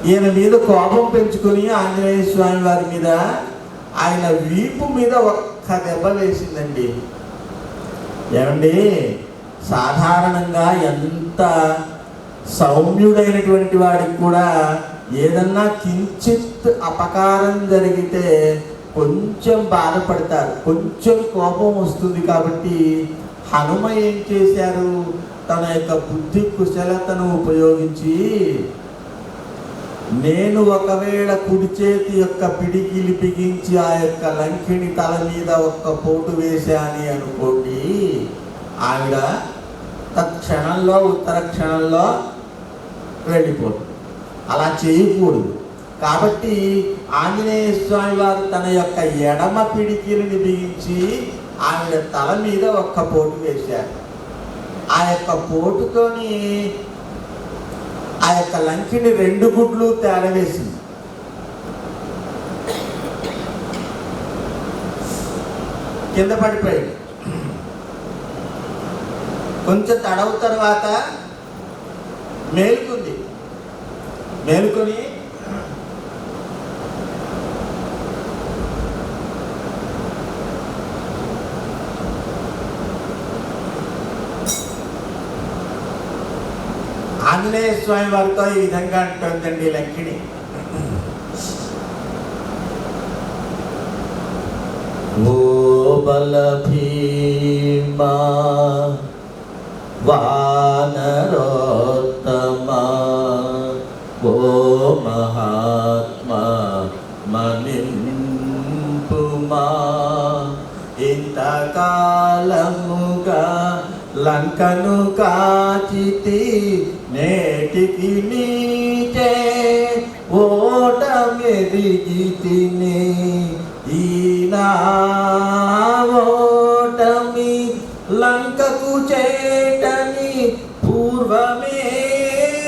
ఈయన మీద కోపం పెంచుకొని ఆంజనేయ స్వామి వారి మీద ఆయన వీపు మీద ఒక్క దెబ్బ వేసిందండి. ఏమండి, సాధారణంగా ఎంత సౌమ్యుడైనటువంటి వాడికి కూడా ఏదన్నా కించిత్ అపకారం జరిగితే కొంచెం బాధపడతారు, కొంచెం కోపం వస్తుంది. కాబట్టి హనుమ ఏం చేశారు, తన యొక్క బుద్ధి కుశలతను ఉపయోగించి, నేను ఒకవేళ కుడి చేతి యొక్క పిడికిలి బిగించి ఆ యొక్క లంకిని తల మీద ఒక్క పోటు వేశాని అనుకోండి, ఆవిడ తత్క్షణంలో ఉత్తర క్షణంలో వెళ్ళిపోతుంది. అలా చేయకూడదు. కాబట్టి ఆంజనేయ స్వామి వారు తన యొక్క ఎడమ పిడికిలిని బిగించి ఆవిడ తల మీద ఒక్క పోటు వేశారు. ఆ యొక్క పోటుతోని ఆ యొక్క లంకిని 2 గుడ్లు తేడవేసింది. కింద పడిపోయింది. కొంచెం తడవు తర్వాత మేలుకుంది. మేలుకొని ఆంజనేయ స్వామి వారితో ఈ విధంగా అంటుందండి లంకిని, ఓ బల భీమా వానరోత్తమా, ఓ మహాత్మా మనింపుమా, ఇంతకాలముగా లంకను కాచితి, నేటికి నీచే ఓటమెదిగితిని, ఈనా ఓటమి లంకకు చేటని పూర్వమే